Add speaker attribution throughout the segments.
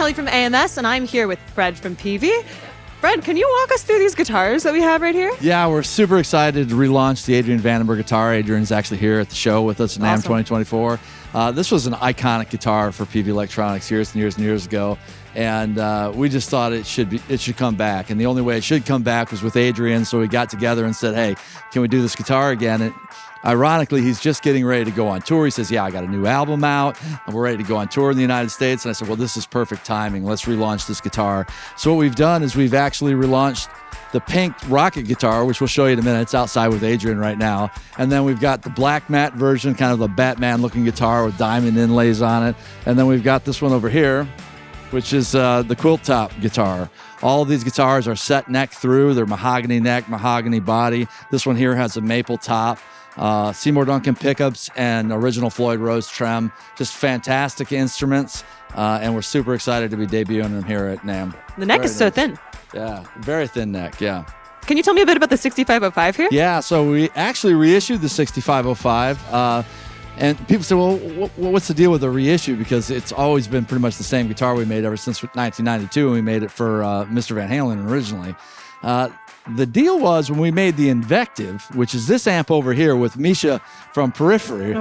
Speaker 1: Kelly from AMS, and I'm here with Fred from Peavey. Fred, can you walk us through these guitars that we have right here?
Speaker 2: Yeah, we're super excited to relaunch the Adrian Vandenberg guitar. Adrian's actually here at the show with us in NAMM 2024. This was an iconic guitar for Peavey Electronics years and years and years ago, and we just thought it should come back. And the only way it should come back was with Adrian, so we got together and said, hey, can we do this guitar again? And ironically, he's just getting ready to go on tour. He says, yeah, I got a new album out, and we're ready to go on tour in the United States. And I said, well, this is perfect timing. Let's relaunch this guitar. So what we've done is we've actually relaunched the pink rocket guitar, which we'll show you in a minute. It's outside with Adrian right now. And then we've got the black matte version, kind of a Batman-looking guitar with diamond inlays on it. And then we've got this one over here, which is the quilt top guitar. All of these guitars are set neck through. They're mahogany neck, mahogany body. This one here has a maple top. Seymour Duncan pickups and original Floyd Rose trem. Just fantastic instruments, and we're super excited to be debuting them here at NAMM.
Speaker 1: The neck is so thin.
Speaker 2: Yeah, very thin neck, yeah.
Speaker 1: Can you tell me a bit about the 6505 here?
Speaker 2: Yeah, so we actually reissued the 6505, and people say, well, what's the deal with the reissue? Because it's always been pretty much the same guitar we made ever since 1992, and we made it for Mr. Van Halen originally. The deal was when we made the Invective, which is this amp over here with Misha from Periphery,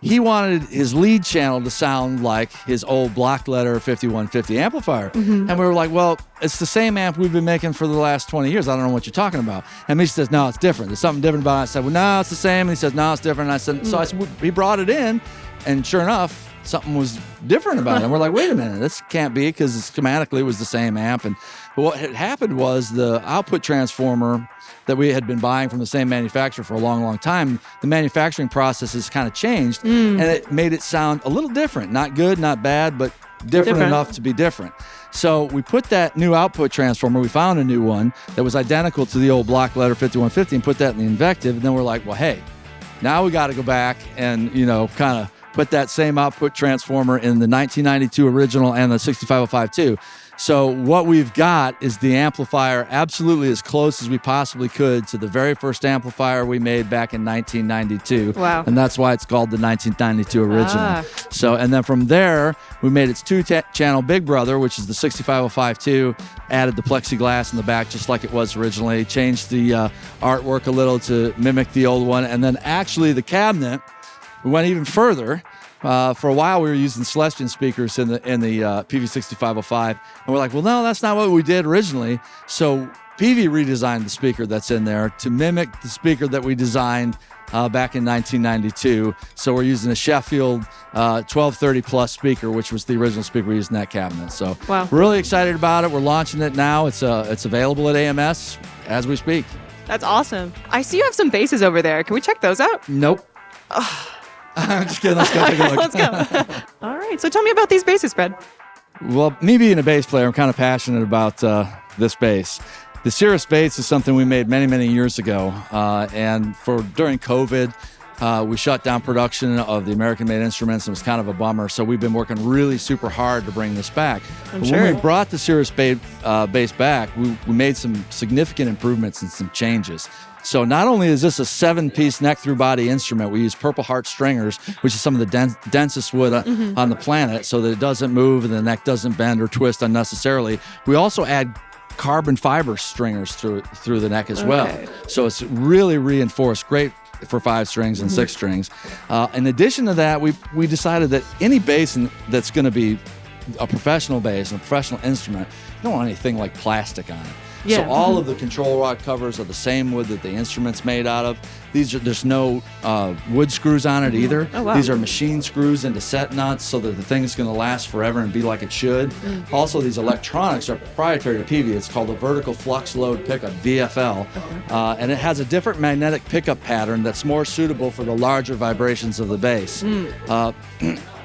Speaker 2: he wanted his lead channel to sound like his old block letter 5150 amplifier. And we were like, well, it's the same amp we've been making for the last 20 years. I don't know what you're talking about. And Misha says, no, it's different. There's something different about it. I said, well, no, it's the same. And he says, no, it's different. And I said, so I said, he brought it in, and sure enough, something was different about it. And we're like, wait a minute, this can't be, because schematically it was the same amp. And what had happened was the output transformer that we had been buying from the same manufacturer for a long, long time, the manufacturing process has kind of changed, and it made it sound a little different. Not good, not bad, but different enough to be different. So we put that new output transformer, we found a new one that was identical to the old block letter 5150 and put that in the Invective. And then we're like, well, hey, now we got to go back and, kind of put that same output transformer in the 1992 original and the 6505 too. So what we've got is the amplifier absolutely as close as we possibly could to the very first amplifier we made back in 1992.
Speaker 1: Wow.
Speaker 2: And that's why it's called the 1992 original. So, and then from there, we made its two-channel big brother, which is the 6505 added the plexiglass in the back just like it was originally, changed the artwork a little to mimic the old one, and then actually the cabinet, we went even further. For a while, we were using Celestion speakers in the Peavey 6505, and we're like, well, no, that's not what we did originally. So Peavey redesigned the speaker that's in there to mimic the speaker that we designed back in 1992. So we're using a Sheffield 1230 Plus speaker, which was the original speaker we used in that cabinet. So we're really excited about it. We're launching it now. It's available at AMS as we speak.
Speaker 1: That's awesome. I see you have some basses over there. Can we check those out?
Speaker 2: Nope. I'm just kidding. Let's go take a look.
Speaker 1: Let's go. All right. So tell me about these basses, Fred.
Speaker 2: Well, me being a bass player, I'm kind of passionate about this bass. The Cirrus bass is something we made many, many years ago. And during COVID, we shut down production of the American-made instruments. And it was kind of a bummer. So we've been working really super hard to bring this back. When we brought the Cirrus bass back, we made some significant improvements and some changes. So not only is this a 7-piece neck-through body instrument, we use Purple Heart stringers, which is some of the densest wood on the planet, so that it doesn't move and the neck doesn't bend or twist unnecessarily. We also add carbon fiber stringers through the neck as well. So it's really reinforced, great for 5 strings and 6 strings. In addition to that, we decided that any bass that's going to be a professional bass and a professional instrument, you don't want anything like plastic on it. So all of the control rod covers are the same wood that the instrument's made out of. There's no wood screws on it either. These are machine screws into set nuts so that the thing's going to last forever and be like it should. Also, these electronics are proprietary to Peavey. It's called a vertical flux load pickup, VFL, and it has a different magnetic pickup pattern that's more suitable for the larger vibrations of the bass.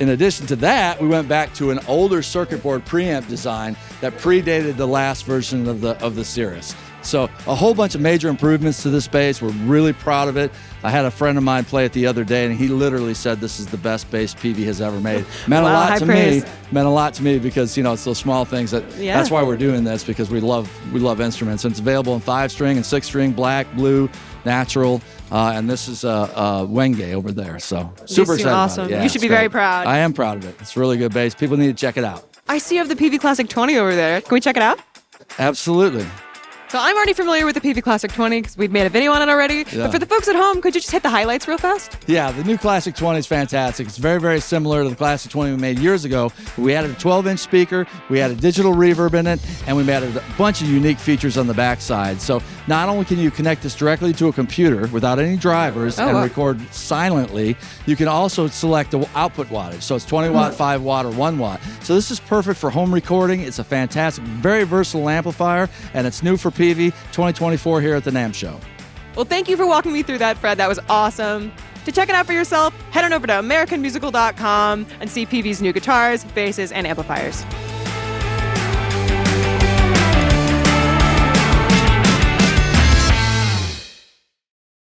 Speaker 2: In addition to that, we went back to an older circuit board preamp design that predated the last version of the Cirrus. So a whole bunch of major improvements to this bass. We're really proud of it. I had a friend of mine play it the other day, and he literally said this is the best bass Peavey has ever made. Meant a lot to me. Meant a lot to me because it's those small things that's why we're doing this, because we love instruments. And it's available in 5-string and 6-string, black, blue, natural. And this is Wenge over there. So super excited.
Speaker 1: Awesome.
Speaker 2: About it. Yeah,
Speaker 1: you should be very proud.
Speaker 2: I am proud of it. It's a really good bass. People need to check it out.
Speaker 1: I see you have the Peavey Classic 20 over there. Can we check it out?
Speaker 2: Absolutely.
Speaker 1: So I'm already familiar with the Peavey Classic 20 because we've made a video on it already.
Speaker 2: Yeah.
Speaker 1: But for the folks at home, could you just hit the highlights real fast?
Speaker 2: Yeah, the new Classic 20 is fantastic. It's very, very similar to the Classic 20 we made years ago. We added a 12-inch speaker, we added digital reverb in it, and we added a bunch of unique features on the backside. So not only can you connect this directly to a computer without any drivers and record silently, you can also select the output wattage. So it's 20 watt, 5 watt, or 1 watt. So this is perfect for home recording. It's a fantastic, very versatile amplifier, and it's new for Peavey 2024 here at the NAMM show.
Speaker 1: Well, thank you for walking me through that, Fred. That was awesome. To check it out for yourself, head on over to AmericanMusical.com and see Peavey's new guitars, basses, and amplifiers.